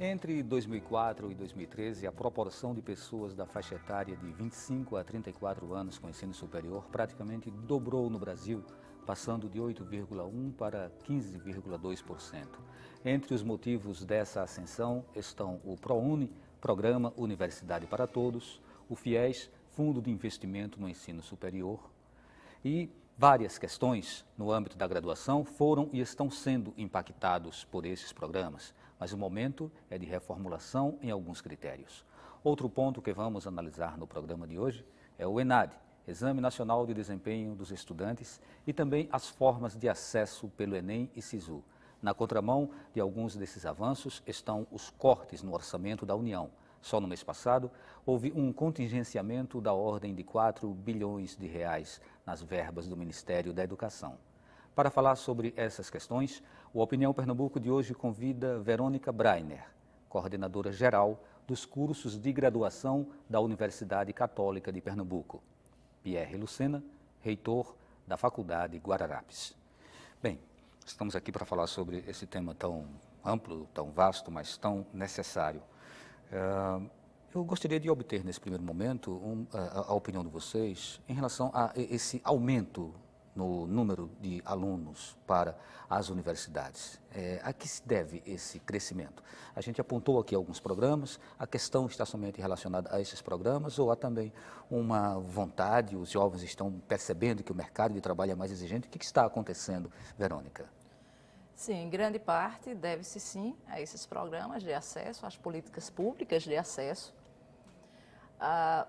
Entre 2004 e 2013, a proporção de pessoas da faixa etária de 25 a 34 anos com ensino superior praticamente dobrou no Brasil, passando de 8,1% para 15,2%. Entre os motivos dessa ascensão estão o ProUni, Programa Universidade para Todos, o FIES, Fundo de Investimento no Ensino Superior, e várias questões no âmbito da graduação foram e estão sendo impactados por esses programas, mas o momento é de reformulação em alguns critérios. Outro ponto que vamos analisar no programa de hoje é o ENAD, Exame Nacional de Desempenho dos Estudantes, e também as formas de acesso pelo Enem e SISU. Na contramão de alguns desses avanços estão os cortes no orçamento da União. Só no mês passado, houve um contingenciamento da ordem de 4 bilhões de reais nas verbas do Ministério da Educação. Para falar sobre essas questões, o Opinião Pernambuco de hoje convida Verônica Breiner, coordenadora geral dos cursos de graduação da Universidade Católica de Pernambuco, Pierre Lucena, reitor da Faculdade Guararapes. Bem, estamos aqui para falar sobre esse tema tão amplo, tão vasto, mas tão necessário. Eu gostaria de obter, nesse primeiro momento, a opinião de vocês em relação a esse aumento no número de alunos para as universidades. A que se deve esse crescimento? A gente apontou aqui alguns programas, a questão está somente relacionada a esses programas ou há também uma vontade, os jovens estão percebendo que o mercado de trabalho é mais exigente? O que está acontecendo, Verônica? Sim, em grande parte deve-se sim a esses programas de acesso, às políticas públicas de acesso.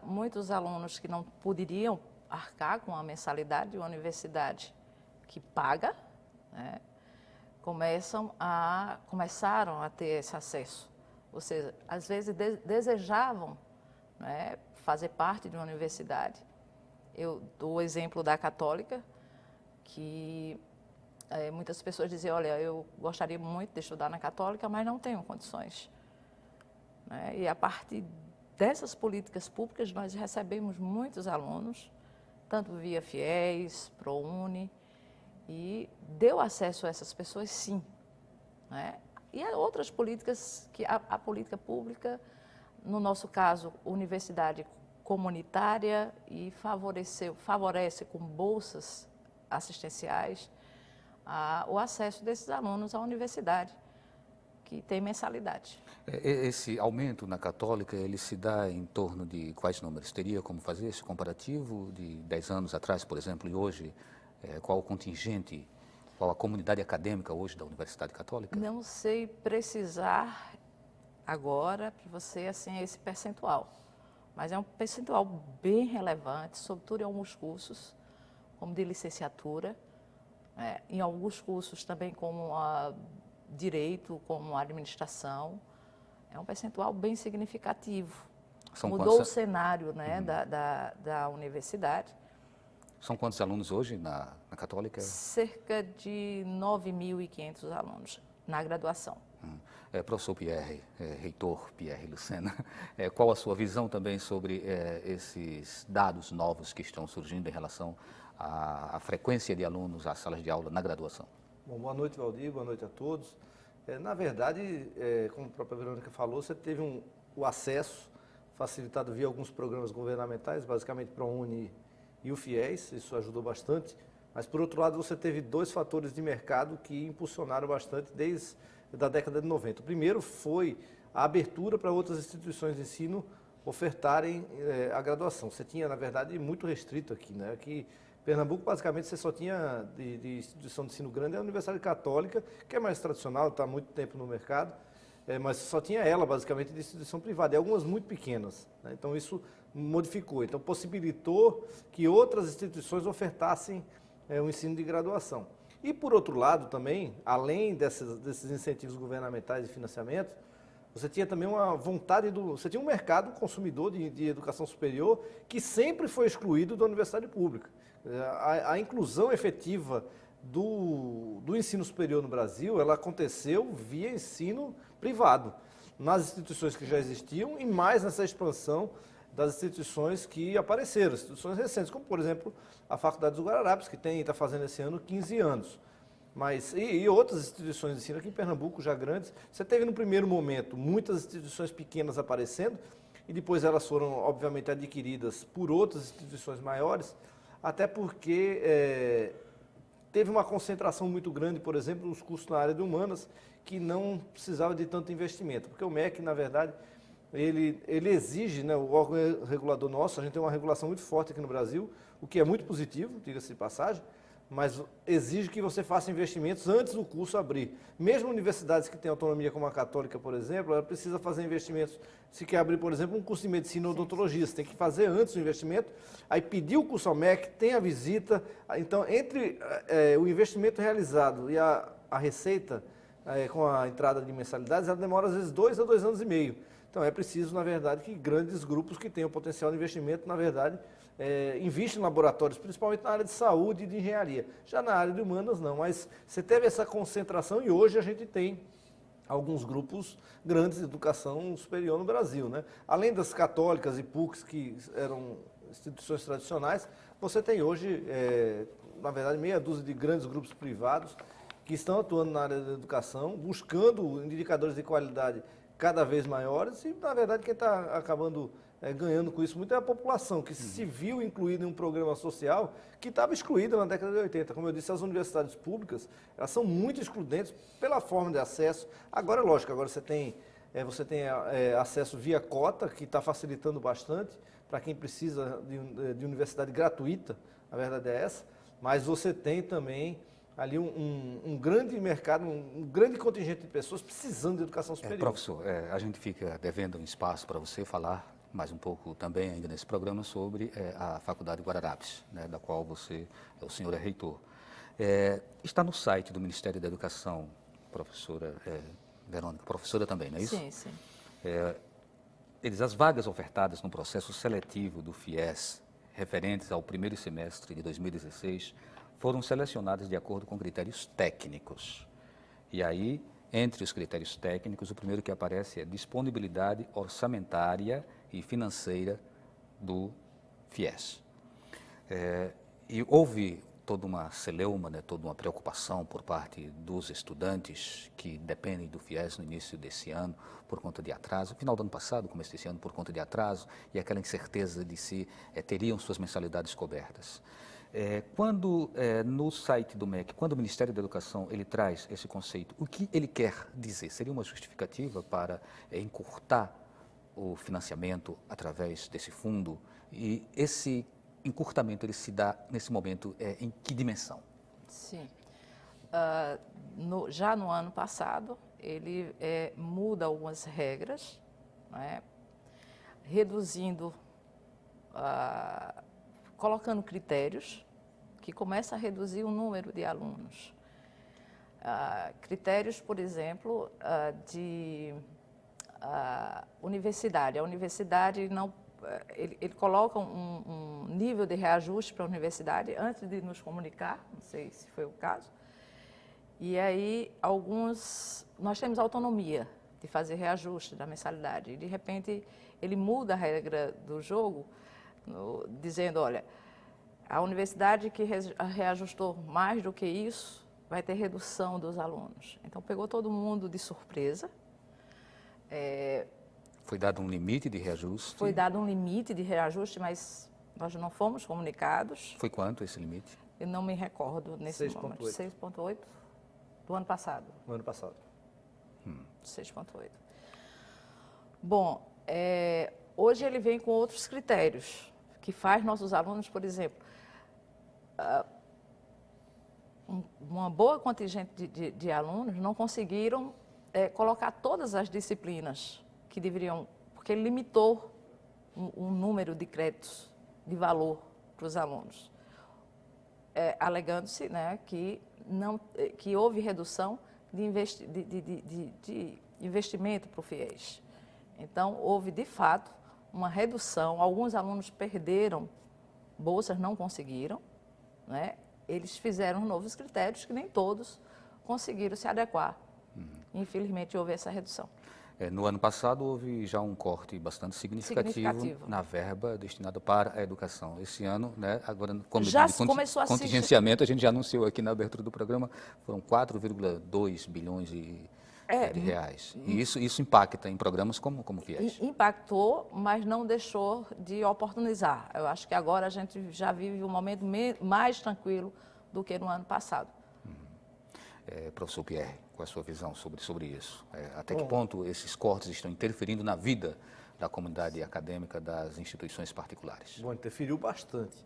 Muitos alunos que não poderiam arcar com a mensalidade de uma universidade que paga, né, começaram a ter esse acesso. Ou seja, às vezes desejavam, né, fazer parte de uma universidade. Eu dou o exemplo da Católica, que muitas pessoas dizem, olha, eu gostaria muito de estudar na Católica, mas não tenho condições. Né? E a partir dessas políticas públicas, nós recebemos muitos alunos, tanto via FIES, ProUni, e deu acesso a essas pessoas, sim. Né? E há outras políticas, que a política pública, no nosso caso, universidade comunitária, e favorece com bolsas assistenciais o acesso desses alunos à universidade, que tem mensalidade. Esse aumento na Católica, ele se dá em torno de quais números? Teria como fazer esse comparativo de 10 anos atrás, por exemplo, e hoje, qual o contingente, qual a comunidade acadêmica hoje da Universidade Católica? Não sei precisar agora para você assim, esse percentual, mas é um percentual bem relevante, sobretudo em alguns cursos, como de licenciatura, em alguns cursos também como direito, como administração, é um percentual bem significativo. Mudou o cenário, né, da universidade. São quantos alunos hoje na Católica? Cerca de 9.500 alunos na graduação. Professor Pierre, reitor Pierre Lucena, qual a sua visão também sobre esses dados novos que estão surgindo em relação à frequência de alunos às salas de aula na graduação? Bom, boa noite, Valdir, boa noite a todos. Na verdade, como a própria Verônica falou, você teve o acesso facilitado via alguns programas governamentais, basicamente ProUni e o FIES, isso ajudou bastante, mas por outro lado você teve dois fatores de mercado que impulsionaram bastante desde a década de 90. O primeiro foi a abertura para outras instituições de ensino ofertarem a graduação. Você tinha, na verdade, muito restrito aqui, né? Aqui Pernambuco, basicamente, você só tinha de instituição de ensino grande a Universidade Católica, que é mais tradicional, está há muito tempo no mercado, mas só tinha ela, basicamente, de instituição privada, e algumas muito pequenas. Né? Então, isso modificou, então possibilitou que outras instituições ofertassem o ensino de graduação. E, por outro lado, também, além desses incentivos governamentais de financiamento, você tinha também uma vontade você tinha um mercado consumidor de educação superior que sempre foi excluído da universidade pública. A inclusão efetiva do ensino superior no Brasil, ela aconteceu via ensino privado, nas instituições que já existiam e mais nessa expansão das instituições que apareceram, instituições recentes, como, por exemplo, a Faculdade dos Guararapes, que está fazendo esse ano 15 anos. Mas, e outras instituições de ensino aqui em Pernambuco, já grandes. Você teve no primeiro momento muitas instituições pequenas aparecendo, e depois elas foram, obviamente, adquiridas por outras instituições maiores, até porque teve uma concentração muito grande, por exemplo, nos cursos na área de humanas, que não precisava de tanto investimento. Porque o MEC, na verdade, ele exige, né, o órgão regulador nosso, a gente tem uma regulação muito forte aqui no Brasil, o que é muito positivo, diga-se de passagem, mas exige que você faça investimentos antes do curso abrir. Mesmo universidades que têm autonomia, como a Católica, por exemplo, ela precisa fazer investimentos. Se quer abrir, por exemplo, um curso de medicina ou odontologia, você tem que fazer antes o investimento, aí pedir o curso ao MEC, tem a visita. Então, entre o investimento realizado e a receita, com a entrada de mensalidades, ela demora às vezes 2 a 2 anos e meio. Então, é preciso, na verdade, que grandes grupos que tenham potencial de investimento, na verdade, investem em laboratórios, principalmente na área de saúde e de engenharia. Já na área de humanas, não. Mas você teve essa concentração e hoje a gente tem alguns grupos grandes de educação superior no Brasil, né? Além das católicas e PUCs, que eram instituições tradicionais, você tem hoje, na verdade, meia dúzia de grandes grupos privados que estão atuando na área da educação, buscando indicadores de qualidade cada vez maiores e, na verdade, quem está acabando ganhando com isso muito é a população, que se viu incluída em um programa social que estava excluída na década de 80. Como eu disse, as universidades públicas, elas são muito excludentes pela forma de acesso. Agora, lógico, agora você tem acesso via cota, que está facilitando bastante para quem precisa de universidade gratuita, a verdade é essa, mas você tem também ali um grande mercado, um grande contingente de pessoas precisando de educação superior. Professor, a gente fica devendo um espaço para você falar mais um pouco também ainda nesse programa sobre a Faculdade Guararapes, né, da qual o senhor é reitor. Está no site do Ministério da Educação, professora Verônica, professora também, não é isso? Sim, sim. As vagas ofertadas no processo seletivo do FIES, referentes ao primeiro semestre de 2016, foram selecionadas de acordo com critérios técnicos. E aí, entre os critérios técnicos, o primeiro que aparece é disponibilidade orçamentária e financeira do FIES. E houve toda uma celeuma, né, toda uma preocupação por parte dos estudantes que dependem do FIES no início desse ano por conta de atraso, final do ano passado, começo desse ano por conta de atraso, e aquela incerteza de se teriam suas mensalidades cobertas. Quando no site do MEC, quando o Ministério da Educação ele traz esse conceito, o que ele quer dizer? Seria uma justificativa para encurtar o financiamento através desse fundo? E esse encurtamento ele se dá nesse momento em que dimensão? Sim. Já no ano passado, ele muda algumas regras, né, reduzindo, colocando critérios que começam a reduzir o número de alunos. Critérios, por exemplo, de universidade. A universidade não... Ele coloca um nível de reajuste para a universidade antes de nos comunicar, não sei se foi o caso. E aí, nós temos autonomia de fazer reajuste da mensalidade. E, de repente, ele muda a regra do jogo, dizendo, olha, a universidade que reajustou mais do que isso vai ter redução dos alunos. Então, pegou todo mundo de surpresa. Foi dado um limite de reajuste? Foi dado um limite de reajuste, mas nós não fomos comunicados. Foi quanto esse limite? Eu não me recordo nesse momento. 6,8 do ano passado. No ano passado. 6,8. Bom, hoje ele vem com outros critérios, que faz nossos alunos, por exemplo, uma boa contingente de alunos não conseguiram colocar todas as disciplinas que deveriam, porque ele limitou um número de créditos de valor para os alunos, alegando-se, né, que houve redução de investimento para o FIES. Então, houve, de fato, uma redução. Alguns alunos perderam bolsas, não conseguiram, né? Eles fizeram novos critérios que nem todos conseguiram se adequar. Infelizmente, houve essa redução. No ano passado houve já um corte bastante significativo na verba destinada para a educação. Esse ano, né, agora, como Já de começou a contingenciamento, a gente já anunciou aqui na abertura do programa, foram 4,2 bilhões de reais. E isso impacta em programas como FIES. Impactou, mas não deixou de oportunizar. Eu acho que agora a gente já vive um momento mais tranquilo do que no ano passado. Professor Pierre, qual é a sua visão sobre isso? Até que ponto esses cortes estão interferindo na vida da comunidade acadêmica das instituições particulares? Bom, interferiu bastante.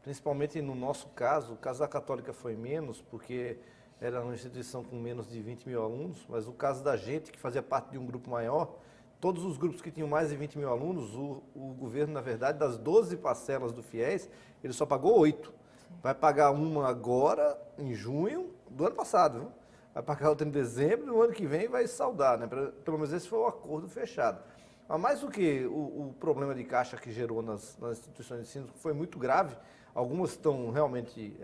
Principalmente no nosso caso, o caso da Católica foi menos, porque era uma instituição com menos de 20 mil alunos, mas o caso da gente, que fazia parte de um grupo maior, todos os grupos que tinham mais de 20 mil alunos, o governo, na verdade, das 12 parcelas do FIES, ele só pagou 8. Vai pagar uma agora, em junho do ano passado, viu? Vai pagar outra em dezembro, no ano que vem vai saldar, né? Pelo menos esse foi o acordo fechado. Mas mais do que o problema de caixa que gerou nas instituições de ensino, que foi muito grave, algumas estão realmente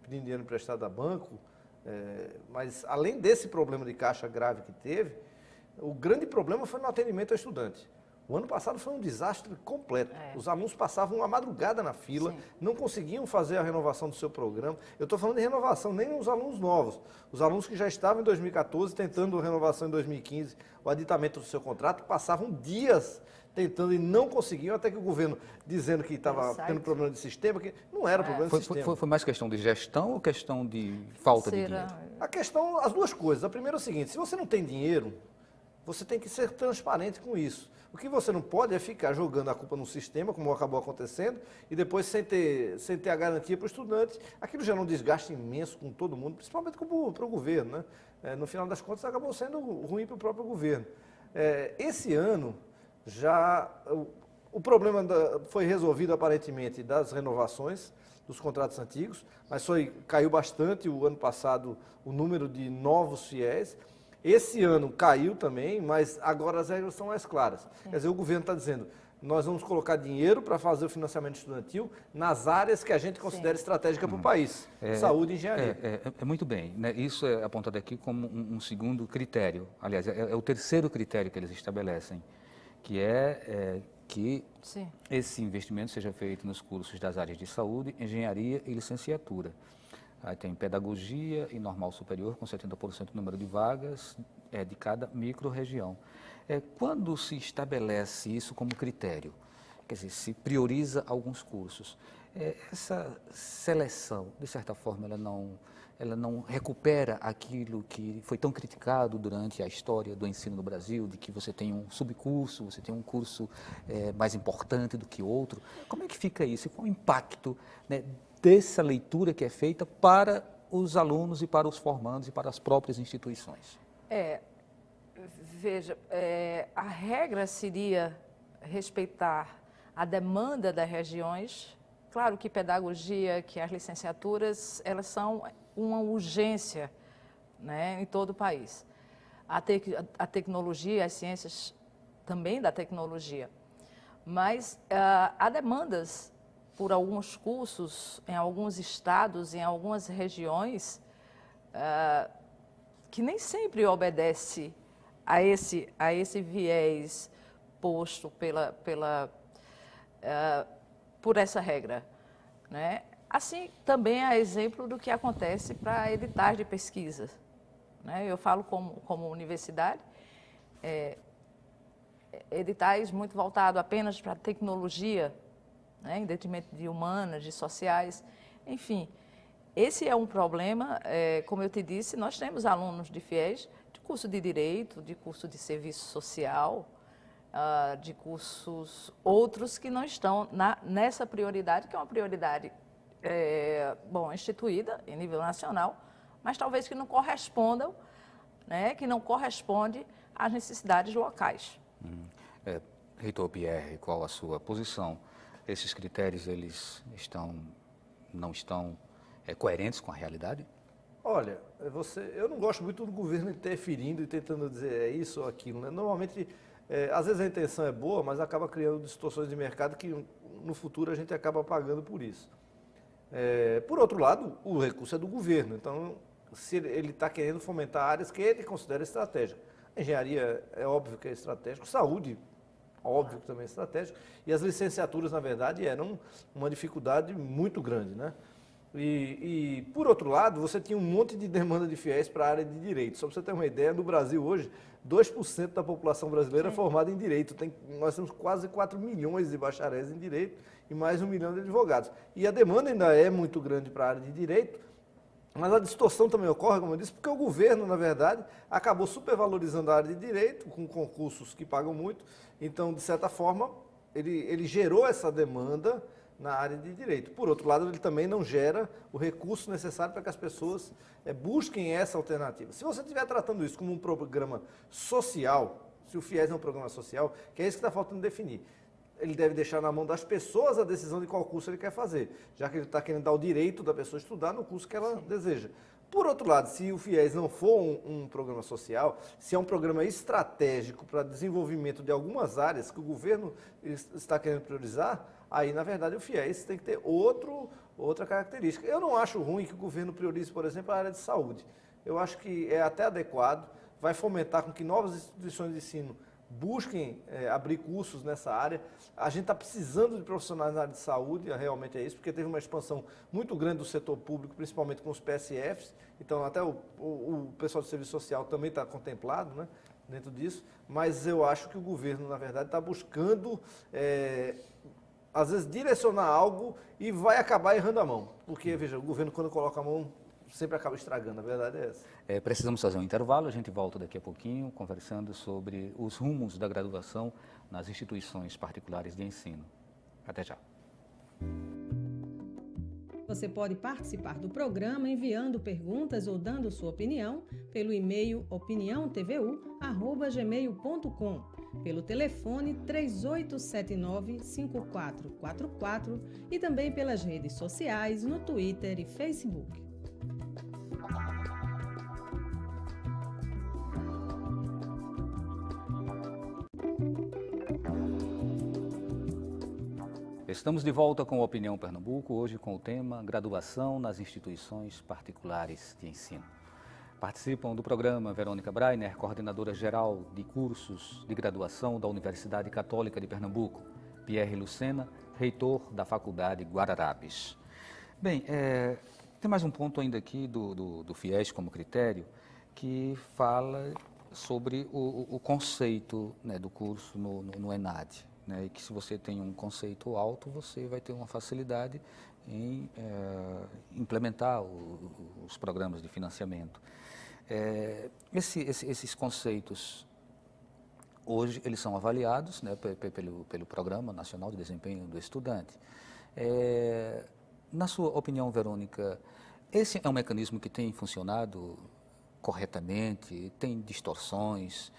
pedindo dinheiro emprestado a banco, mas além desse problema de caixa grave que teve, o grande problema foi no atendimento ao estudante. O ano passado foi um desastre completo. Os alunos passavam uma madrugada na fila, não conseguiam fazer a renovação do seu programa. Eu estou falando de renovação, nem os alunos novos. Os alunos que já estavam em 2014 tentando renovação em 2015, o aditamento do seu contrato, passavam dias tentando e não conseguiam, até que o governo, dizendo que estava tendo problema de sistema, que não era problema de sistema. Foi mais questão de gestão ou questão de falta de dinheiro? A questão, as duas coisas. A primeira é o seguinte, se você não tem dinheiro, você tem que ser transparente com isso. O que você não pode é ficar jogando a culpa no sistema, como acabou acontecendo, e depois sem ter a garantia para o estudante. Aquilo gera um desgaste imenso com todo mundo, principalmente para o governo, né? No final das contas, acabou sendo ruim para o próprio governo. Esse ano, já o problema foi resolvido, aparentemente, das renovações dos contratos antigos, mas caiu bastante o ano passado o número de novos fiéis. Esse ano caiu também, mas agora as regras são mais claras. Quer dizer, o governo está dizendo, nós vamos colocar dinheiro para fazer o financiamento estudantil nas áreas que a gente considera estratégica para o país. Saúde e engenharia. Muito bem. Né? Isso é apontado aqui como um segundo critério. Aliás, é o terceiro critério que eles estabelecem, que que esse investimento seja feito nos cursos das áreas de saúde, engenharia e licenciatura. Aí tem pedagogia e normal superior, com 70% do número de vagas de cada micro-região. Quando se estabelece isso como critério, quer dizer, se prioriza alguns cursos, essa seleção, de certa forma, ela não recupera aquilo que foi tão criticado durante a história do ensino no Brasil, de que você tem um subcurso, você tem um curso mais importante do que outro. Como é que fica isso? E qual o impacto, né, dessa leitura que é feita para os alunos e para os formandos e para as próprias instituições? Veja, a regra seria respeitar a demanda das regiões. Claro que pedagogia, que as licenciaturas, elas são uma urgência, né, em todo o país. A tecnologia, as ciências também da tecnologia. Mas há demandas por alguns cursos, em alguns estados, em algumas regiões, que nem sempre obedece a esse viés posto por essa regra, né? Assim, também há exemplo do que acontece para editais de pesquisa, né? Eu falo como universidade, editais muito voltados apenas para tecnologia, né, em detrimento de humanas, de sociais, enfim. Esse é um problema, como eu te disse, nós temos alunos de FIES de curso de Direito, de curso de Serviço Social, de cursos outros que não estão nessa prioridade, que é uma prioridade instituída em nível nacional, mas talvez que não correspondam, né, que não corresponde às necessidades locais. Reitor Pierre, qual a sua posição? Esses critérios, eles não estão coerentes com a realidade? Olha, eu não gosto muito do governo interferindo e tentando dizer isso ou aquilo, né? Normalmente, às vezes a intenção é boa, mas acaba criando distorções de mercado que no futuro a gente acaba pagando por isso. Por outro lado, o recurso é do governo, então se ele está querendo fomentar áreas que ele considera estratégicas. Engenharia é óbvio que é estratégico, saúde, óbvio que também é estratégico, e as licenciaturas, na verdade, eram uma dificuldade muito grande, né? Por outro lado, você tinha um monte de demanda de fiéis para a área de direito. Só para você ter uma ideia, no Brasil hoje, 2% da população brasileira é formada em direito. Nós temos quase 4 milhões de bacharéis em direito e mais 1 milhão de advogados. E a demanda ainda é muito grande para a área de direito, mas a distorção também ocorre, como eu disse, porque o governo, na verdade, acabou supervalorizando a área de direito, com concursos que pagam muito. Então, de certa forma, ele gerou essa demanda na área de direito. Por outro lado, ele também não gera o recurso necessário para que as pessoas busquem essa alternativa. Se você estiver tratando isso como um programa social, se o FIES é um programa social, que é isso que está faltando definir, ele deve deixar na mão das pessoas a decisão de qual curso ele quer fazer, já que ele está querendo dar o direito da pessoa estudar no curso que ela deseja. Por outro lado, se o FIES não for um programa social, se é um programa estratégico para desenvolvimento de algumas áreas que o governo está querendo priorizar, aí, na verdade, o FIES tem que ter outra característica. Eu não acho ruim que o governo priorize, por exemplo, a área de saúde. Eu acho que é até adequado, vai fomentar com que novas instituições de ensino busquem abrir cursos nessa área. A gente está precisando de profissionais na área de saúde, realmente é isso, porque teve uma expansão muito grande do setor público, principalmente com os PSFs, então até o pessoal do serviço social também está contemplado, né, dentro disso, mas eu acho que o governo, na verdade, está buscando, às vezes, direcionar algo e vai acabar errando a mão, porque, veja, o governo, quando coloca a mão, sempre acaba estragando, a verdade é essa. Precisamos fazer um intervalo, a gente volta daqui a pouquinho conversando sobre os rumos da graduação nas instituições particulares de ensino. Até já. Você pode participar do programa enviando perguntas ou dando sua opinião pelo e-mail opiniãotvu@gmail.com, pelo telefone 3879-5444 e também pelas redes sociais no Twitter e Facebook. Estamos de volta com a Opinião Pernambuco, hoje com o tema Graduação nas instituições particulares de ensino. Participam do programa Verônica Breiner, coordenadora geral de cursos de graduação da Universidade Católica de Pernambuco, Pierre Lucena, reitor da Faculdade Guararapes. Bem, tem mais um ponto ainda aqui do FIES como critério, que fala sobre o conceito, né, do curso no ENAD. Né, e que se você tem um conceito alto, você vai ter uma facilidade em implementar os programas de financiamento. Esses conceitos, hoje, eles são avaliados, né, pelo Programa Nacional de Desempenho do Estudante. Na sua opinião, Verônica, esse é um mecanismo que tem funcionado corretamente? Tem distorções?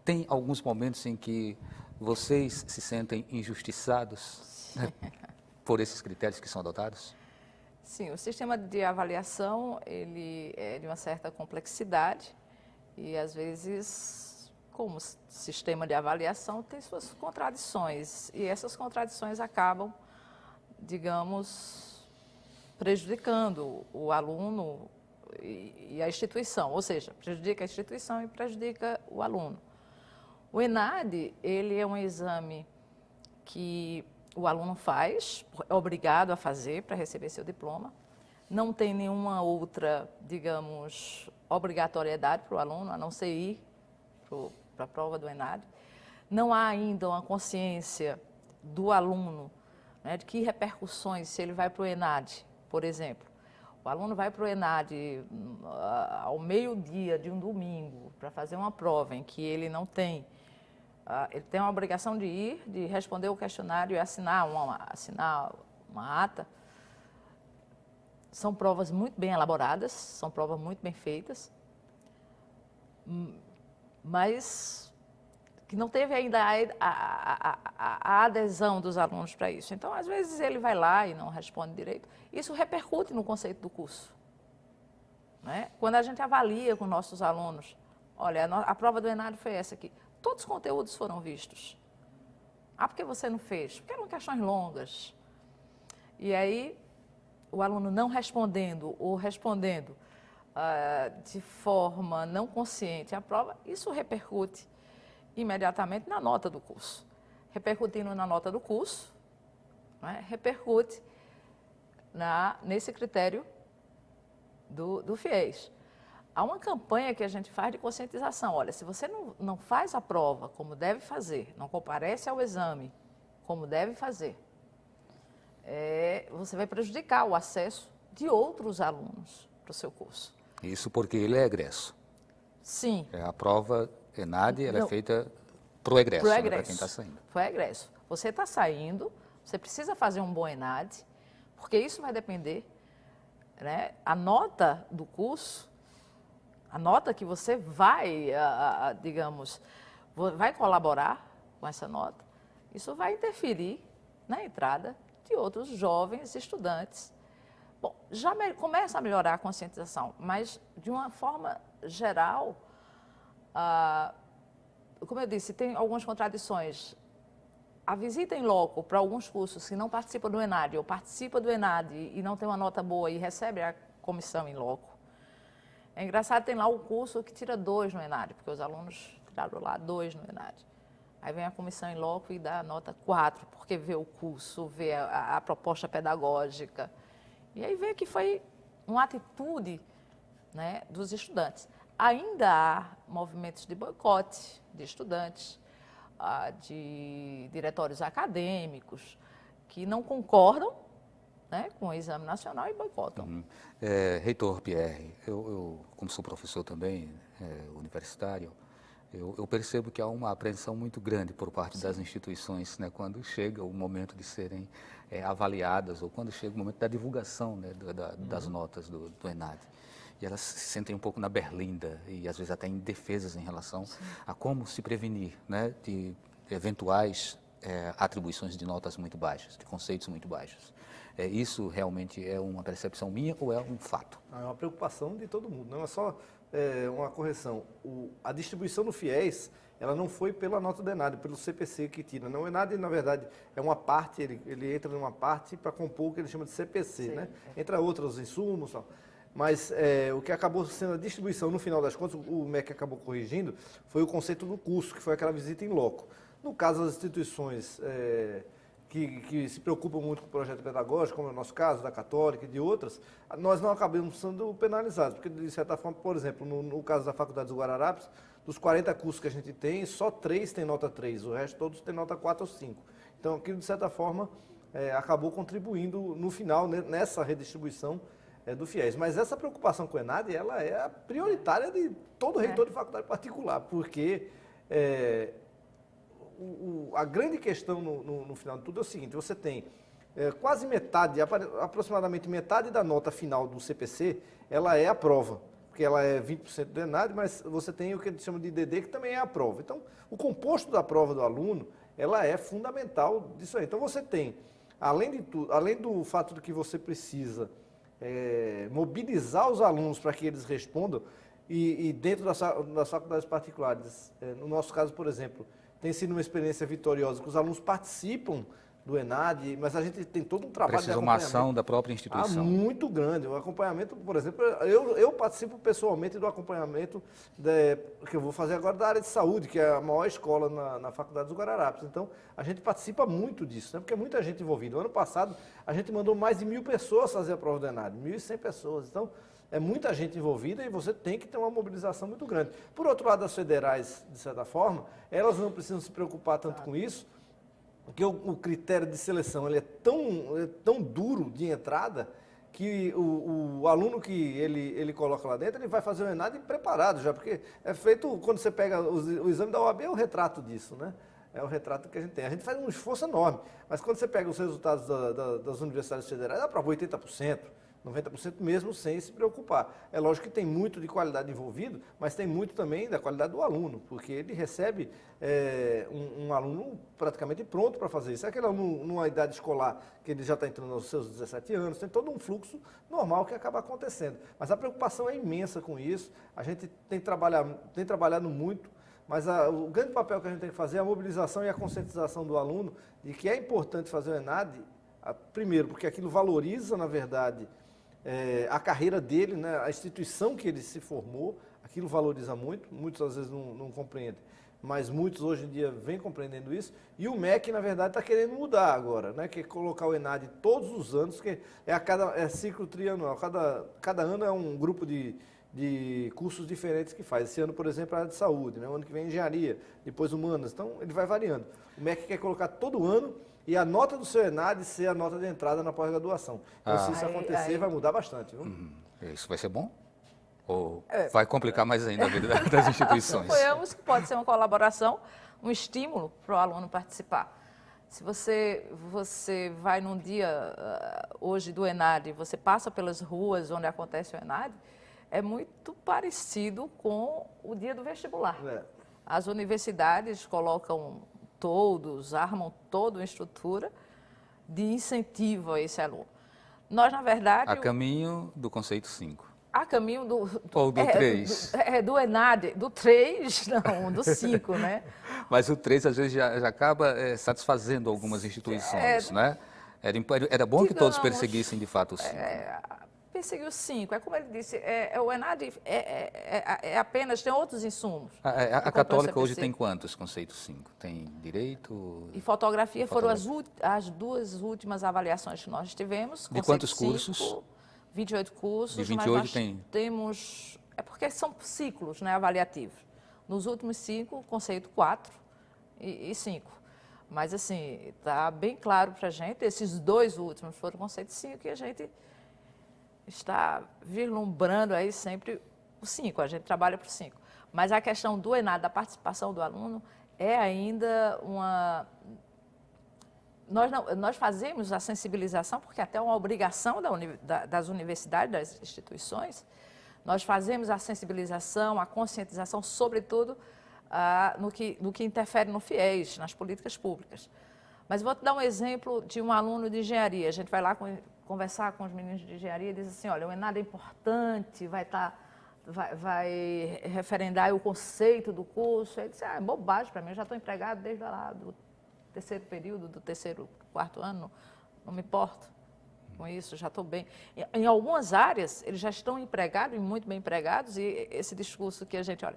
Tem alguns momentos em que vocês se sentem injustiçados, né, por esses critérios que são adotados? Sim, o sistema de avaliação, ele é de uma certa complexidade e, às vezes, como sistema de avaliação, tem suas contradições. E essas contradições acabam, digamos, prejudicando o aluno e a instituição, ou seja, prejudica a instituição e prejudica o aluno. O ENAD, ele é um exame que o aluno faz, é obrigado a fazer para receber seu diploma. Não tem nenhuma outra, digamos, obrigatoriedade para o aluno, a não ser ir para a prova do ENAD. Não há ainda uma consciência do aluno, né, de que repercussões, se ele vai para o ENAD, por exemplo. O aluno vai para o ENAD ao meio-dia de um domingo para fazer uma prova em que ele não tem. Ele tem a obrigação de ir, de responder o questionário e assinar uma ata. São provas muito bem elaboradas, são provas muito bem feitas, mas que não teve ainda a adesão dos alunos para isso. Então, às vezes, ele vai lá e não responde direito. Isso repercute no conceito do curso, né? Quando a gente avalia com nossos alunos, olha, a prova do ENAD foi essa aqui. Todos os conteúdos foram vistos. Por que você não fez? Porque eram questões longas. E aí, o aluno não respondendo ou respondendo de forma não consciente a prova, isso repercute imediatamente na nota do curso. Repercutindo na nota do curso, né, repercute nesse critério do FIES. Há uma campanha que a gente faz de conscientização. Olha, se você não faz a prova como deve fazer, não comparece ao exame como deve fazer, você vai prejudicar o acesso de outros alunos para o seu curso. Isso porque ele é egresso. Sim. A prova ENAD ela é feita para o egresso, né, para quem está saindo. Para o egresso. Você está saindo, você precisa fazer um bom ENAD, porque isso vai depender, né, a nota do curso, a nota que você vai, digamos, vai colaborar com essa nota, isso vai interferir na entrada de outros jovens estudantes. Bom, já começa a melhorar a conscientização, mas de uma forma geral, como eu disse, tem algumas contradições. A visita em loco para alguns cursos que não participam do ENAD ou participa do ENAD e não tem uma nota boa e recebe a comissão em loco. É engraçado, tem lá o curso que tira 2 no ENAD, porque os alunos tiraram lá 2 no ENAD. Aí vem a comissão em loco e dá a nota 4, porque vê o curso, vê a proposta pedagógica. E aí vê que foi uma atitude, né, dos estudantes. Ainda há movimentos de boicote de estudantes, de diretórios acadêmicos, que não concordam, né, com o exame nacional e boicotam. Reitor Pierre, eu como sou professor também, universitário, eu percebo que há uma apreensão muito grande por parte das instituições, né, quando chega o momento de serem avaliadas ou quando chega o momento da divulgação, né, das notas do ENAD. E elas se sentem um pouco na berlinda e às vezes até indefesas em relação a como se prevenir, né, de eventuais atribuições de notas muito baixas, de conceitos muito baixos. Isso realmente é uma percepção minha ou é um fato? É uma preocupação de todo mundo, não é só uma correção. A distribuição do FIES, ela não foi pela nota do ENAD, pelo CPC que tira. Não, o ENAD, na verdade, é uma parte, ele entra numa parte para compor o que ele chama de CPC, né? Entra outros insumos e tal. Mas o que acabou sendo a distribuição, no final das contas, o MEC acabou corrigindo, foi o conceito do curso, que foi aquela visita em loco. No caso das instituições que se preocupam muito com o projeto pedagógico, como é o nosso caso, da Católica e de outras, nós não acabamos sendo penalizados, porque, de certa forma, por exemplo, no caso da Faculdade dos Guararapes, dos 40 cursos que a gente tem, só 3 têm nota 3, o resto todos têm nota 4 ou 5. Então, aquilo, de certa forma, acabou contribuindo, no final, nessa redistribuição do FIES. Mas essa preocupação com o ENAD, ela é a prioritária de todo reitor de faculdade particular, porque a grande questão no final de tudo é o seguinte: você tem quase metade, aproximadamente metade da nota final do CPC, ela é a prova, porque ela é 20% do ENAD, mas você tem o que eles chamam de DD, que também é a prova. Então, o composto da prova do aluno, ela é fundamental disso aí. Então, você tem, além de tudo, além do fato de que você precisa mobilizar os alunos para que eles respondam, e dentro das faculdades particulares, no nosso caso, por exemplo, tem sido uma experiência vitoriosa, que os alunos participam do ENAD, mas a gente tem todo um trabalho de acompanhamento. Precisa uma ação da própria instituição. Muito grande. O acompanhamento, por exemplo, eu participo pessoalmente do acompanhamento que eu vou fazer agora da área de saúde, que é a maior escola na Faculdade dos Guararapes. Então, a gente participa muito disso, né? Porque é muita gente envolvida. No ano passado, a gente mandou mais de 1.000 pessoas fazer a prova do ENAD, 1.100 pessoas. Então, é muita gente envolvida e você tem que ter uma mobilização muito grande. Por outro lado, as federais, de certa forma, elas não precisam se preocupar tanto com isso, porque o critério de seleção ele é tão duro de entrada que o aluno que ele coloca lá dentro, ele vai fazer o ENAD preparado já, porque é feito, quando você pega o exame da OAB, é o retrato disso, né? É o retrato que a gente tem. A gente faz um esforço enorme, mas quando você pega os resultados das universidades federais, dá para 80%. 90% mesmo sem se preocupar. É lógico que tem muito de qualidade envolvido, mas tem muito também da qualidade do aluno, porque ele recebe um aluno praticamente pronto para fazer isso. É aquele aluno numa idade escolar que ele já está entrando aos seus 17 anos, tem todo um fluxo normal que acaba acontecendo. Mas a preocupação é imensa com isso, a gente tem trabalhado muito, mas o grande papel que a gente tem que fazer é a mobilização e a conscientização do aluno de que é importante fazer o ENAD, primeiro, porque aquilo valoriza, na verdade, a carreira dele, né, a instituição que ele se formou, aquilo valoriza muito, muitos às vezes não compreendem, mas muitos hoje em dia vêm compreendendo isso, e o MEC, na verdade, está querendo mudar agora, né, que é colocar o ENAD todos os anos, que é ciclo trianual, cada ano é um grupo de cursos diferentes que faz. Esse ano, por exemplo, é a área de saúde, né, o ano que vem é engenharia, depois humanas, então ele vai variando. O MEC quer colocar todo ano e a nota do seu ENAD ser a nota de entrada na pós-graduação. Então, se isso acontecer, vai mudar bastante. Viu? Isso vai ser bom? Ou vai complicar mais ainda a vida das instituições? Suponhamos que pode ser uma colaboração, um estímulo para o aluno participar. Se você vai num dia hoje do ENAD, você passa pelas ruas onde acontece o ENAD, é muito parecido com o dia do vestibular. As universidades colocam armam toda uma estrutura de incentivo a esse aluno. Nós, na verdade... A caminho do conceito 5. A caminho do... Ou do 3. Do ENAD, do 3, não, do 5, né? Mas o 3, às vezes, já acaba satisfazendo algumas instituições, né? Era bom que todos perseguissem, de fato, o 5. Perseguir o 5. É como ele disse, o ENAD apenas, tem outros insumos. A Católica hoje tem quantos conceitos 5? Tem direito? E fotografia foram as duas últimas avaliações que nós tivemos. De quantos cursos? 28 cursos. De 28 mas nós tem? Temos... É porque são ciclos, né, avaliativos. Nos últimos 5, conceito 4 e 5. Mas, assim, está bem claro para a gente, esses 2 últimos foram conceito 5 e a gente está vislumbrando aí sempre o 5, a gente trabalha para o 5. Mas a questão do ENAD, da participação do aluno, é ainda uma... Nós fazemos a sensibilização, porque até é uma obrigação das universidades, das instituições, nós fazemos a sensibilização, a conscientização, sobretudo, no que interfere no FIES, nas políticas públicas. Mas vou te dar um exemplo de um aluno de engenharia. A gente vai lá conversar com os meninos de engenharia e diz assim, olha, o ENAD é importante, vai referendar o conceito do curso. Ele disse, é bobagem para mim, eu já estou empregado desde lá do terceiro período, do terceiro, quarto ano, não me importo com isso, já estou bem. Em algumas áreas, eles já estão empregados, e muito bem empregados, e esse discurso que a gente, olha,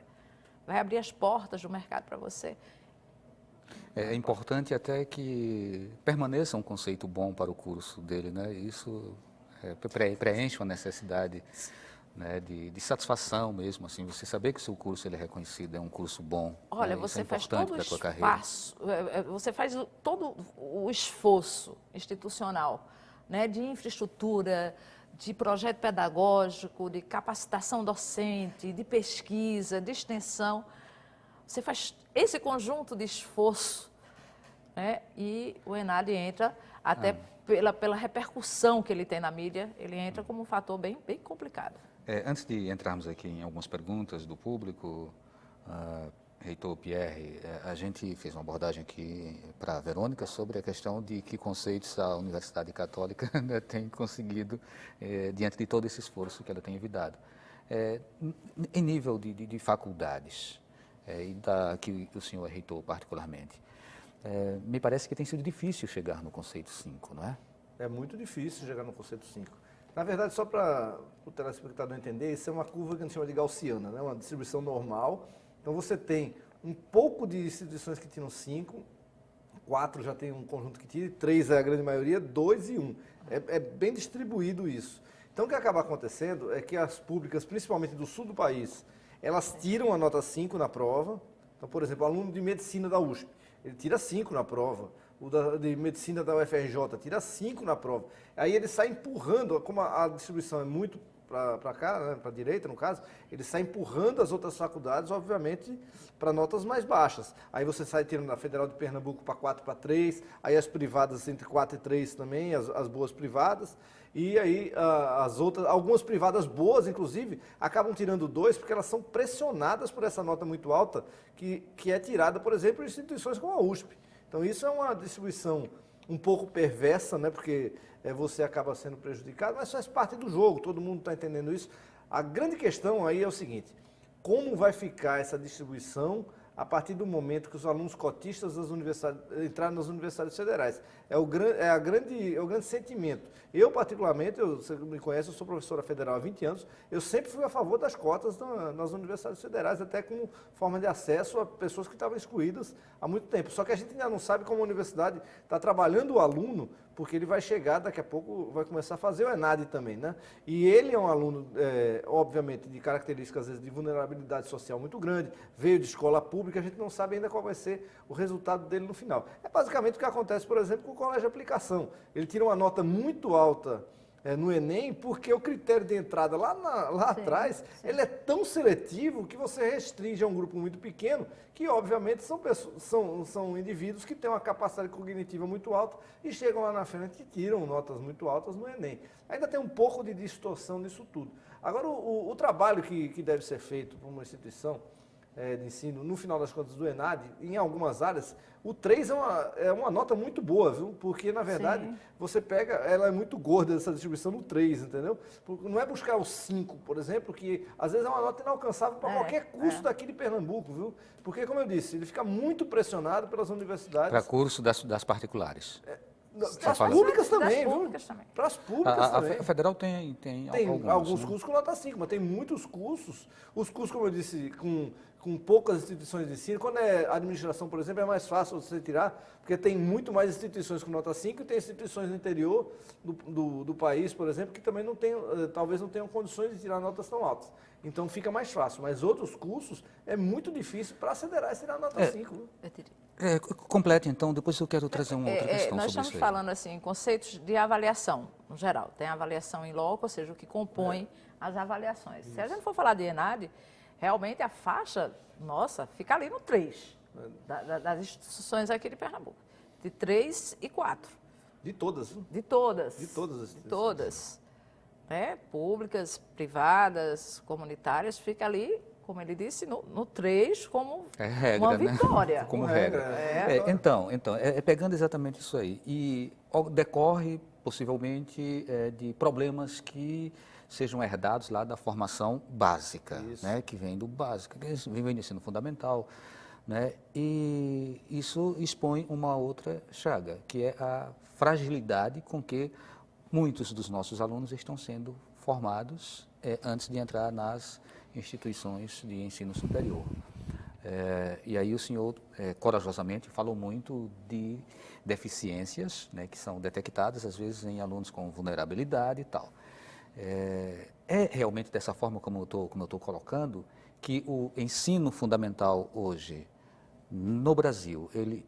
vai abrir as portas do mercado para você. É importante até que permaneça um conceito bom para o curso dele, né? Isso preenche uma necessidade, né, de satisfação mesmo, assim, você saber que o seu curso ele é reconhecido, é um curso bom. Olha, né? você faz todo o espaço, você faz todo o esforço institucional, né, de infraestrutura, de projeto pedagógico, de capacitação docente, de pesquisa, de extensão. Você faz esse conjunto de esforço, né, e o ENAD entra, até pela repercussão que ele tem na mídia, ele entra como um fator bem complicado. Antes de entrarmos aqui em algumas perguntas do público, reitor Pierre, a gente fez uma abordagem aqui para a Verônica sobre a questão de que conceitos a Universidade Católica tem conseguido diante de todo esse esforço que ela tem evitado. Em nível de faculdades, e que o senhor é reitor particularmente, me parece que tem sido difícil chegar no conceito 5, não é? É muito difícil chegar no conceito 5. Na verdade, só para o telespectador entender, isso é uma curva que a gente chama de gaussiana, né? Uma distribuição normal. Então, você tem um pouco de instituições que tiram 5, 4 já tem um conjunto que tira, 3 é a grande maioria, 2 e 1. É bem distribuído isso. Então, o que acaba acontecendo é que as públicas, principalmente do sul do país, elas tiram a nota 5 na prova. Então, por exemplo, o aluno de medicina da USP, ele tira 5 na prova. O de medicina da UFRJ tira 5 na prova. Aí ele sai empurrando, como a distribuição é muito para cá, né, para a direita no caso, ele sai empurrando as outras faculdades, obviamente, para notas mais baixas. Aí você sai tirando a Federal de Pernambuco para 4 para 3, aí as privadas entre 4 e 3 também, as boas privadas. E aí as outras, algumas privadas boas, inclusive, acabam tirando 2 porque elas são pressionadas por essa nota muito alta que é tirada, por exemplo, em instituições como a USP. Então, isso é uma distribuição um pouco perversa, né? Porque você acaba sendo prejudicado, mas faz parte do jogo, todo mundo está entendendo isso. A grande questão aí é o seguinte, como vai ficar essa distribuição a partir do momento que os alunos cotistas das universidades entraram nas universidades federais. É o grande sentimento. Eu, particularmente, você me conhece, eu sou professora federal há 20 anos, eu sempre fui a favor das cotas nas universidades federais, até como forma de acesso a pessoas que estavam excluídas há muito tempo. Só que a gente ainda não sabe como a universidade está trabalhando o aluno, porque ele vai chegar, daqui a pouco vai começar a fazer o ENAD também, né? E ele é um aluno, obviamente, de características, às vezes, de vulnerabilidade social muito grande, veio de escola pública, a gente não sabe ainda qual vai ser o resultado dele no final. É basicamente o que acontece, por exemplo, com o colégio de aplicação. Ele tira uma nota muito alta no Enem, porque o critério de entrada lá atrás, ele é tão seletivo que você restringe a um grupo muito pequeno, que obviamente são indivíduos que têm uma capacidade cognitiva muito alta e chegam lá na frente e tiram notas muito altas no Enem. Ainda tem um pouco de distorção nisso tudo. Agora, o trabalho que deve ser feito por uma instituição de ensino, no final das contas, do ENAD, em algumas áreas, o 3 é uma nota muito boa, viu? Porque, na verdade, você pega, ela é muito gorda essa distribuição no 3, entendeu? Não é buscar o 5, por exemplo, que às vezes é uma nota inalcançável para qualquer curso daqui de Pernambuco, viu? Porque, como eu disse, ele fica muito pressionado pelas universidades. Para curso das particulares. Para as públicas também, viu? Para as públicas também. A federal tem alguns cursos com nota 5, mas tem muitos cursos. Os cursos, como eu disse, com poucas instituições de ensino. Quando é administração, por exemplo, é mais fácil você tirar, porque tem muito mais instituições com nota 5 e tem instituições no interior do país, por exemplo, que também talvez não tenham condições de tirar notas tão altas. Então fica mais fácil. Mas outros cursos é muito difícil para as federais tirar nota 5. Complete, então, depois eu quero trazer uma outra questão nós sobre estamos isso. Falando assim, em conceitos de avaliação, no geral. Tem a avaliação em loco, ou seja, o que compõe as avaliações. Isso. Se a gente for falar de ENAD, realmente a faixa, nossa, fica ali no 3, das instituições aqui de Pernambuco. De 3 e 4. De todas, viu? De todas. De todas as instituições. De todas. Públicas, privadas, comunitárias, fica ali, como ele disse, no 3 como regra, uma vitória. Né? Como regra. Então, pegando exatamente isso aí. E decorre, possivelmente, de problemas que sejam herdados lá da formação básica, né? Que vem do básico, que vem do ensino fundamental. Né? E isso expõe uma outra chaga, que é a fragilidade com que muitos dos nossos alunos estão sendo formados antes de entrar nas instituições de ensino superior. E aí o senhor, corajosamente, falou muito de deficiências, né, que são detectadas, às vezes, em alunos com vulnerabilidade e tal. É realmente dessa forma, como eu estou colocando, que o ensino fundamental hoje, no Brasil, ele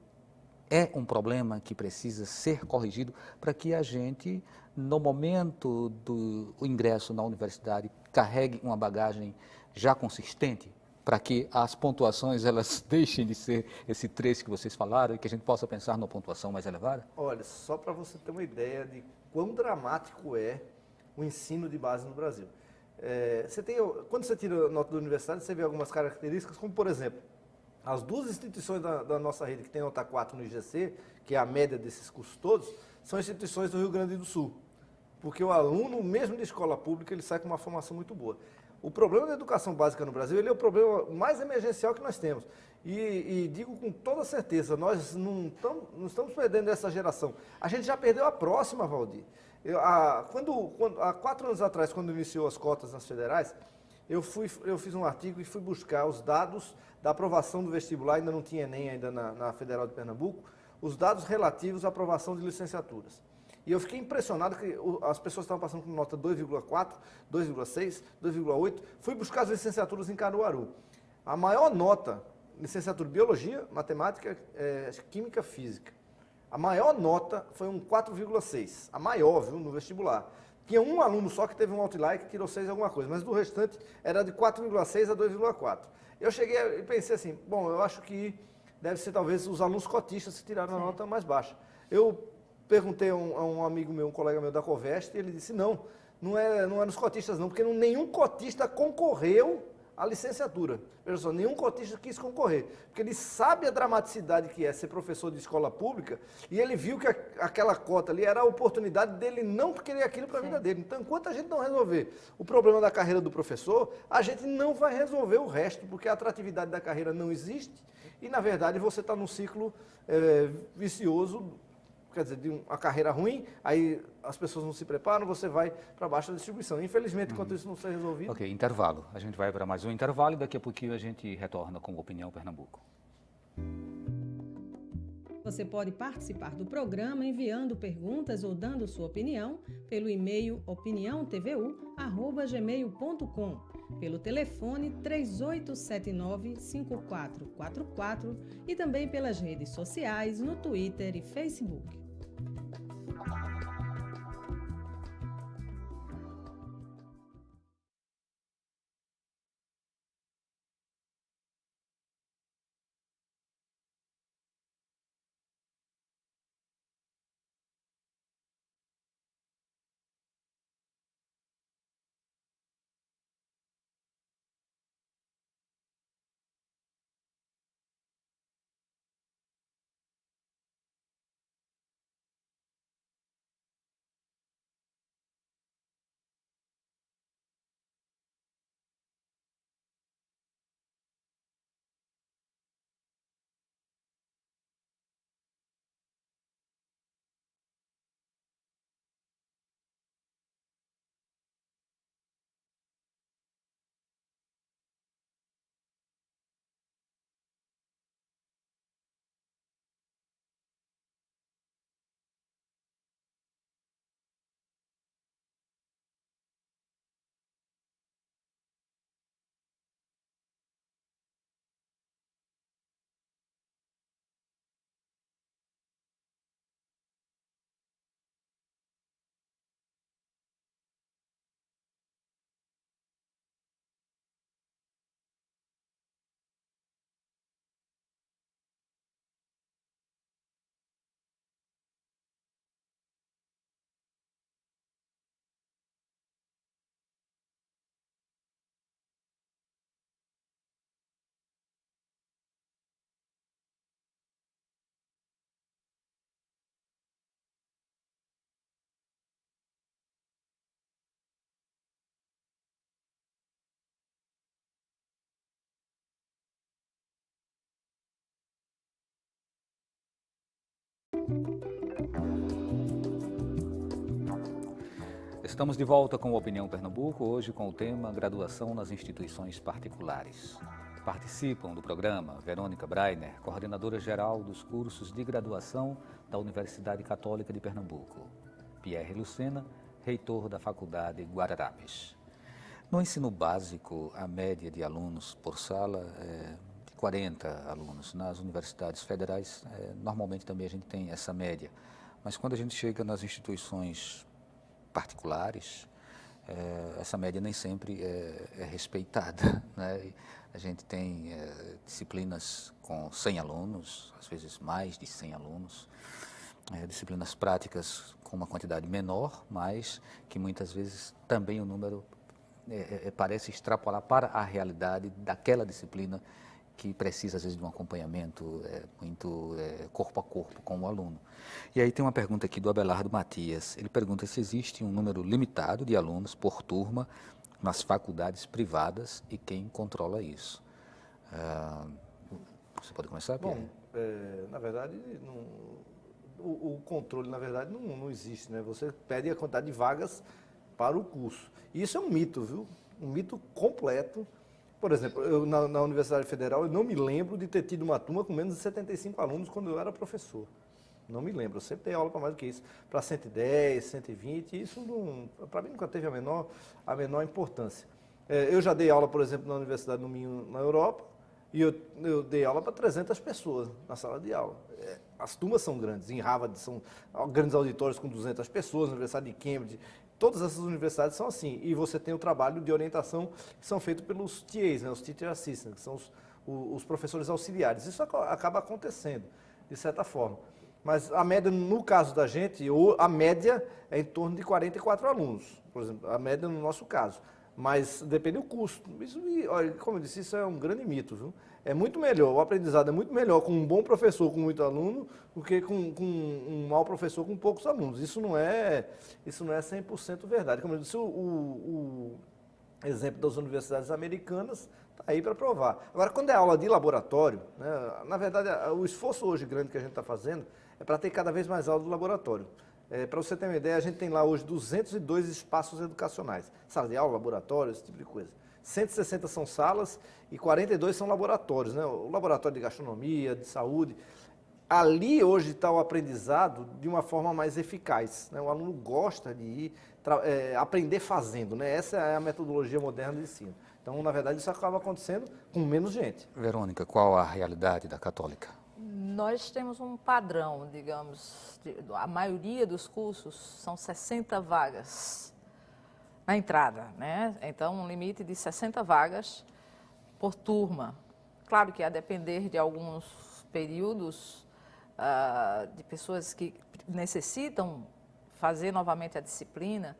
é um problema que precisa ser corrigido para que a gente, no momento do ingresso na universidade, carregue uma bagagem já consistente, para que as pontuações elas deixem de ser esse 3 que vocês falaram e que a gente possa pensar numa pontuação mais elevada? Olha, só para você ter uma ideia de quão dramático é o ensino de base no Brasil. Quando você tira a nota da universidade, você vê algumas características, como, por exemplo, as duas instituições da nossa rede que tem nota 4 no IGC, que é a média desses cursos todos, são instituições do Rio Grande do Sul. Porque o aluno, mesmo de escola pública, ele sai com uma formação muito boa. O problema da educação básica no Brasil, ele é o problema mais emergencial que nós temos. E digo com toda certeza, nós não estamos perdendo essa geração. A gente já perdeu a próxima, Valdir. Há 4 anos atrás, quando iniciou as cotas nas federais, eu fiz um artigo e fui buscar os dados da aprovação do vestibular, ainda não tinha Enem ainda na Federal de Pernambuco, os dados relativos à aprovação de licenciaturas. E eu fiquei impressionado que as pessoas estavam passando com nota 2,4, 2,6, 2,8. Fui buscar as licenciaturas em Caruaru. A maior nota, licenciatura em Biologia, Matemática, Química, Física. A maior nota foi um 4,6. A maior, viu, no vestibular. Tinha um aluno só que teve um outlier que tirou 6 alguma coisa, mas do restante era de 4,6 a 2,4. Eu cheguei e pensei assim, bom, eu acho que deve ser talvez os alunos cotistas que tiraram a nota mais baixa. Eu perguntei a um amigo meu, um colega meu da Coveste, e ele disse, não é nos cotistas não, porque nenhum cotista concorreu à licenciatura. Veja só, nenhum cotista quis concorrer, porque ele sabe a dramaticidade que é ser professor de escola pública, e ele viu que aquela cota ali era a oportunidade dele não querer aquilo para a vida dele. Então, enquanto a gente não resolver o problema da carreira do professor, a gente não vai resolver o resto, porque a atratividade da carreira não existe, e, na verdade, você está num ciclo vicioso, quer dizer, de uma carreira ruim, aí as pessoas não se preparam, você vai para baixo da distribuição. Infelizmente, enquanto isso não ser resolvido... Ok, intervalo. A gente vai para mais um intervalo e daqui a pouquinho a gente retorna com o Opinião Pernambuco. Você pode participar do programa enviando perguntas ou dando sua opinião pelo e-mail opiniãotvu@gmail.com, pelo telefone 3879-5444 e também pelas redes sociais no Twitter e Facebook. Estamos de volta com o Opinião Pernambuco, hoje com o tema Graduação nas Instituições Particulares. Participam do programa Verônica Breiner, coordenadora geral dos cursos de graduação da Universidade Católica de Pernambuco, Pierre Lucena, reitor da Faculdade Guararapes. No ensino básico, a média de alunos por sala é de 40 alunos. Nas universidades federais, normalmente também a gente tem essa média. Mas quando a gente chega nas instituições particulares, essa média nem sempre é respeitada, né? A gente tem disciplinas com 100 alunos, às vezes mais de 100 alunos, disciplinas práticas com uma quantidade menor, mas que muitas vezes também o número parece extrapolar para a realidade daquela disciplina que precisa, às vezes, de um acompanhamento muito corpo a corpo com o aluno. E aí tem uma pergunta aqui do Abelardo Matias. Ele pergunta se existe um número limitado de alunos por turma nas faculdades privadas e quem controla isso. Você pode começar, Pierre? Bom, na verdade, o controle, na verdade, não existe, né? Você pede a quantidade de vagas para o curso. E isso é um mito, viu? Um mito completo. Por exemplo, eu, na Universidade Federal, eu não me lembro de ter tido uma turma com menos de 75 alunos quando eu era professor. Não me lembro, eu sempre dei aula para mais do que isso. Para 110, 120, isso para mim nunca teve a menor importância. Eu já dei aula, por exemplo, na Universidade do Minho, na Europa, e eu dei aula para 300 pessoas na sala de aula. As turmas são grandes, em Harvard são grandes auditórios com 200 pessoas, na Universidade de Cambridge. Todas essas universidades são assim, e você tem o trabalho de orientação que são feitos pelos TAs, né, os Teacher Assistants, que são os professores auxiliares. Isso acaba acontecendo, de certa forma. Mas a média, no caso da gente, a média é em torno de 44 alunos, por exemplo, a média no nosso caso. Mas depende do custo. Isso, olha, como eu disse, isso é um grande mito, viu? É muito melhor, o aprendizado é muito melhor com um bom professor com muito aluno do que com um mau professor com poucos alunos. Isso não é 100% verdade. Como eu disse, o exemplo das universidades americanas Está aí para provar. Agora, quando é aula de laboratório, né, na verdade, o esforço hoje grande que a gente está fazendo é para ter cada vez mais aula de laboratório. Para você ter uma ideia, a gente tem lá hoje 202 espaços educacionais. Sala de aula, laboratório, esse tipo de coisa. 160 são salas e 42 são laboratórios, né? O laboratório de gastronomia, de saúde. Ali hoje está o aprendizado de uma forma mais eficaz, né? O aluno gosta de ir aprender fazendo, né? Essa é a metodologia moderna de ensino. Então, na verdade, isso acaba acontecendo com menos gente. Verônica, qual a realidade da Católica? Nós temos um padrão, digamos, a maioria dos cursos são 60 vagas na entrada, né? Então, um limite de 60 vagas por turma. Claro que a depender de alguns períodos de pessoas que necessitam fazer novamente a disciplina,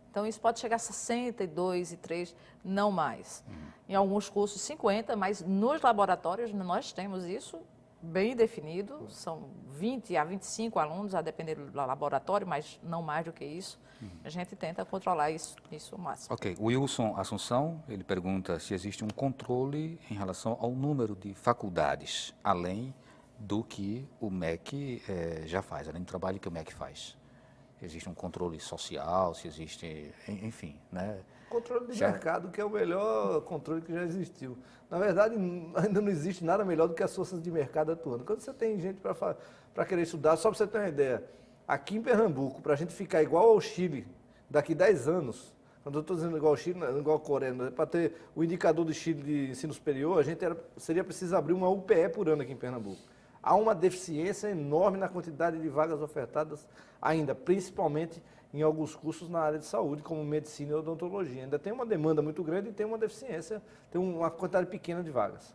então isso pode chegar a 62 e 3, não mais. Em alguns cursos 50, mas nos laboratórios nós temos isso bem definido, são 20 a 25 alunos, a depender do laboratório, mas não mais do que isso. A gente tenta controlar isso ao máximo. Ok, o Wilson Assunção, ele pergunta se existe um controle em relação ao número de faculdades, além do que o MEC já faz, além do trabalho que o MEC faz. Existe um controle social, se existe, enfim, né? Controle de mercado, que é o melhor controle que já existiu. Na verdade, ainda não existe nada melhor do que as forças de mercado atuando. Quando você tem gente para querer estudar, só para você ter uma ideia, aqui em Pernambuco, para a gente ficar igual ao Chile daqui 10 anos, quando eu estou dizendo igual ao Chile, igual ao Coreia, para ter o indicador do Chile de ensino superior, a gente seria preciso abrir uma UPE por ano aqui em Pernambuco. Há uma deficiência enorme na quantidade de vagas ofertadas ainda, principalmente em alguns cursos na área de saúde, como medicina e odontologia. Ainda tem uma demanda muito grande e tem uma deficiência, tem uma quantidade pequena de vagas.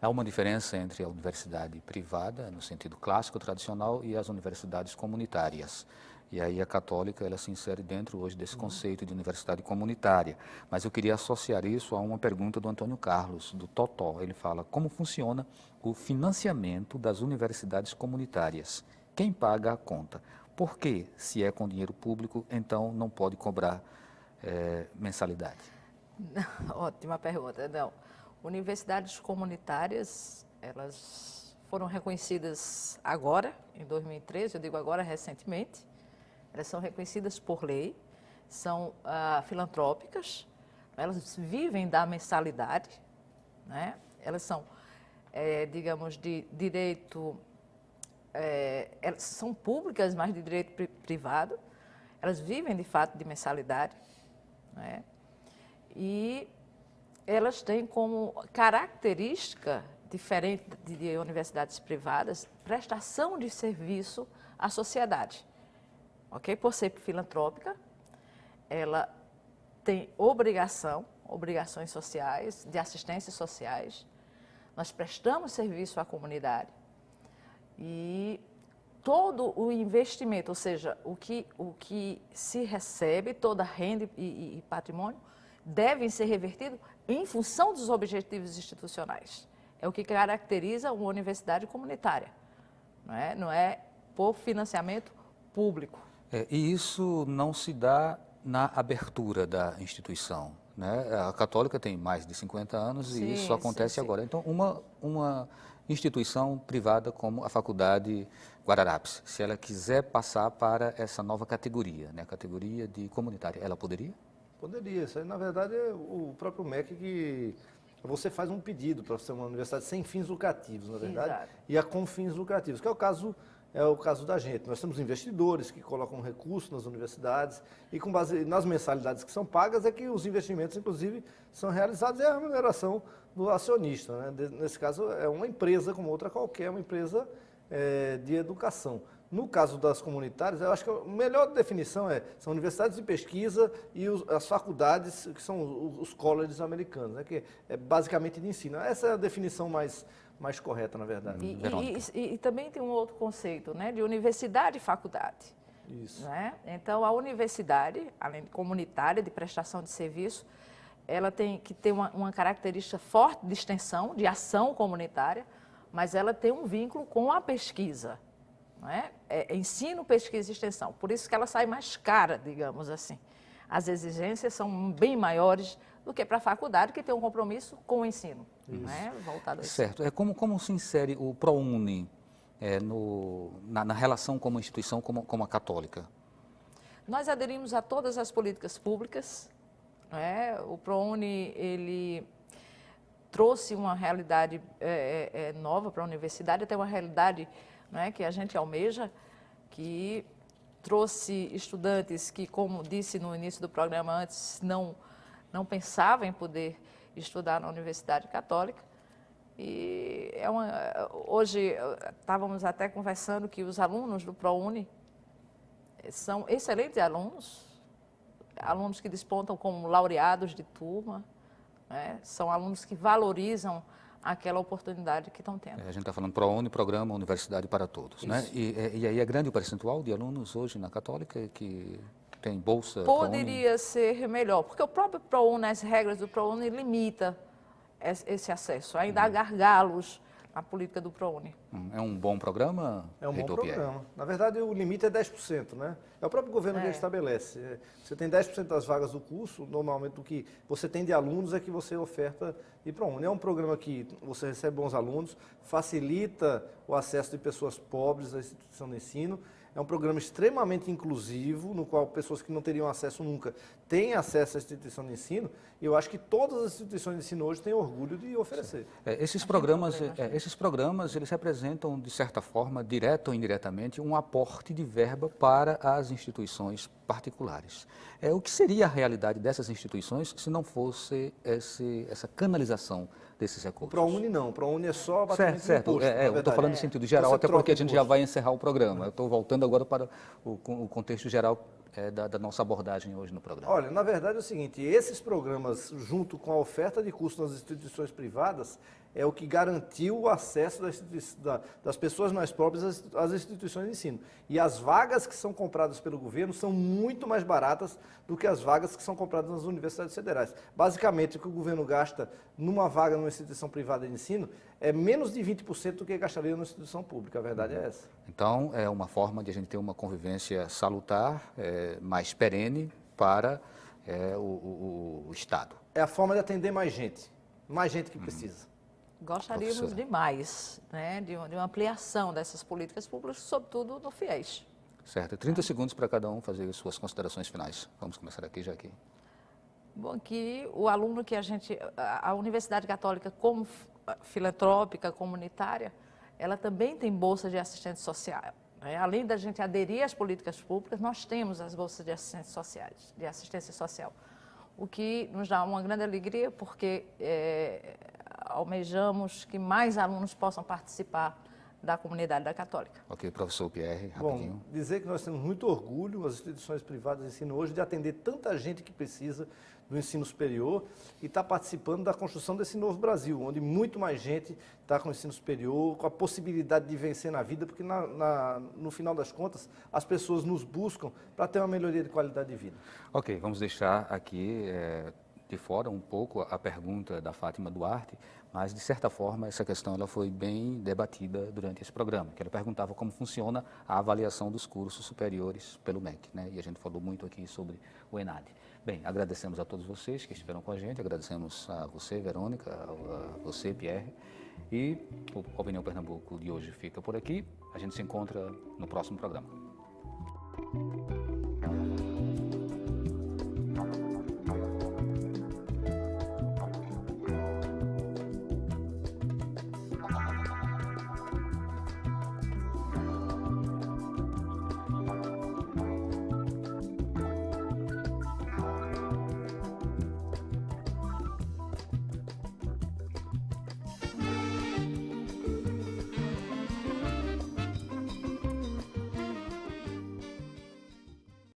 Há uma diferença entre a universidade privada, no sentido clássico, tradicional, e as universidades comunitárias. E aí a Católica, ela se insere dentro hoje desse conceito de universidade comunitária. Mas eu queria associar isso a uma pergunta do Antônio Carlos, do Totó. Ele fala, como funciona o financiamento das universidades comunitárias? Quem paga a conta? Por que, se é com dinheiro público, então não pode cobrar mensalidade? Ótima pergunta. Não. Universidades comunitárias, elas foram reconhecidas agora, em 2013, eu digo agora recentemente. Elas são reconhecidas por lei, são filantrópicas, elas vivem da mensalidade, né? Elas são, digamos, de direito, elas são públicas, mas de direito privado, elas vivem de fato de mensalidade, né? E elas têm como característica, diferente de universidades privadas, prestação de serviço à sociedade. Okay? Por ser filantrópica, ela tem obrigações sociais, de assistências sociais. Nós prestamos serviço à comunidade e todo o investimento, ou seja, o que se recebe, toda renda e patrimônio, devem ser revertidos em função dos objetivos institucionais. É o que caracteriza uma universidade comunitária, não é por financiamento público. E isso não se dá na abertura da instituição, né? A Católica tem mais de 50 anos e isso acontece agora. Então, uma instituição privada como a Faculdade Guararapes, se ela quiser passar para essa nova categoria, né? A categoria de comunitária, ela poderia? Poderia. Isso aí, na verdade, é o próprio MEC que você faz um pedido para ser uma universidade sem fins lucrativos, na verdade, exato, e a com fins lucrativos, que é o caso da gente. Nós temos investidores que colocam recursos nas universidades e com base nas mensalidades que são pagas é que os investimentos, inclusive, são realizados e a remuneração do acionista, né? Nesse caso, é uma empresa como outra qualquer, uma empresa de educação. No caso das comunitárias, eu acho que a melhor definição são universidades de pesquisa e as faculdades, que são os colleges americanos, né? Que é basicamente de ensino. Essa é a definição mais correta, na verdade. E também tem um outro conceito, né, de universidade e faculdade. Isso. Né? Então, a universidade, além de comunitária, de prestação de serviço, ela tem que ter uma característica forte de extensão, de ação comunitária, mas ela tem um vínculo com a pesquisa. Não é? Ensino, pesquisa e extensão. Por isso que ela sai mais cara, digamos assim. as exigências são bem maiores do que para a faculdade, que tem um compromisso com o ensino, né, voltado a isso. Certo. Como se insere o ProUni na relação como instituição, como a católica? Nós aderimos a todas as políticas públicas, né? O ProUni, ele trouxe uma realidade nova para a universidade, até uma realidade, né, que a gente almeja, que trouxe estudantes que, como disse no início do programa antes, não pensavam em poder estudar na Universidade Católica. E hoje estávamos até conversando que os alunos do ProUni são excelentes alunos que despontam como laureados de turma, né? São alunos que valorizam aquela oportunidade que estão tendo. A gente está falando ProUni, Programa Universidade para Todos, Isso. né? E aí é grande o percentual de alunos hoje na Católica que tem bolsa Poderia ser melhor, porque o próprio ProUni, as regras do ProUni limita esse acesso. Ainda há gargalos na política do ProUni. É um bom programa, É um bom Reitor Pierre? programa. Na verdade, o limite é 10%, né? É o próprio governo que estabelece. Você tem 10% das vagas do curso, normalmente o que você tem de alunos é que você oferta de ProUni. É um programa que você recebe bons alunos, facilita o acesso de pessoas pobres à instituição de ensino. É um programa extremamente inclusivo, no qual pessoas que não teriam acesso nunca têm acesso à instituição de ensino, e eu acho que todas as instituições de ensino hoje têm orgulho de oferecer. Esses programas, eles representam, de certa forma, direta ou indiretamente, um aporte de verba para as instituições particulares. O que seria a realidade dessas instituições se não fosse essa canalização desses recursos? O ProUni não, o ProUni é só batimento de Certo, imposto, eu estou falando em sentido geral, Você até troca porque a gente já imposto. vai encerrar o programa. Eu estou voltando agora para o contexto geral da nossa abordagem hoje no programa. Olha, na verdade é o seguinte, esses programas, junto com a oferta de curso nas instituições privadas, é o que garantiu o acesso das pessoas mais pobres às instituições de ensino. E as vagas que são compradas pelo governo são muito mais baratas do que as vagas que são compradas nas universidades federais. Basicamente, o que o governo gasta numa vaga numa instituição privada de ensino é menos de 20% do que gastaria numa instituição pública. A verdade é essa. Então, é uma forma de a gente ter uma convivência salutar, mais perene para o Estado. É a forma de atender mais gente que precisa. Gostaríamos Professora. demais, né, de uma ampliação dessas políticas públicas, sobretudo no FIES. Certo, 30 segundos para cada um fazer as suas considerações finais. Vamos começar aqui, Jaquim. Bom, que o aluno que a Universidade Católica, como filantrópica, comunitária, ela também tem bolsa de assistente social, né? Além da gente aderir às políticas públicas, nós temos as bolsas de assistência social, o que nos dá uma grande alegria, porque almejamos que mais alunos possam participar da comunidade da Católica. Ok, professor Pierre, Bom, rapidinho. dizer que nós temos muito orgulho, as instituições privadas de ensino hoje, de atender tanta gente que precisa do ensino superior e está participando da construção desse novo Brasil, onde muito mais gente está com o ensino superior, com a possibilidade de vencer na vida, porque no final das contas as pessoas nos buscam para ter uma melhoria de qualidade de vida. Ok, vamos deixar aqui de fora um pouco a pergunta da Fátima Duarte, mas de certa forma essa questão ela foi bem debatida durante esse programa, que ela perguntava como funciona a avaliação dos cursos superiores pelo MEC, né? E a gente falou muito aqui sobre o ENAD. Bem, agradecemos a todos vocês que estiveram com a gente, agradecemos a você, Verônica, a você, Pierre, e o Opinião Pernambuco de hoje fica por aqui. A gente se encontra no próximo programa.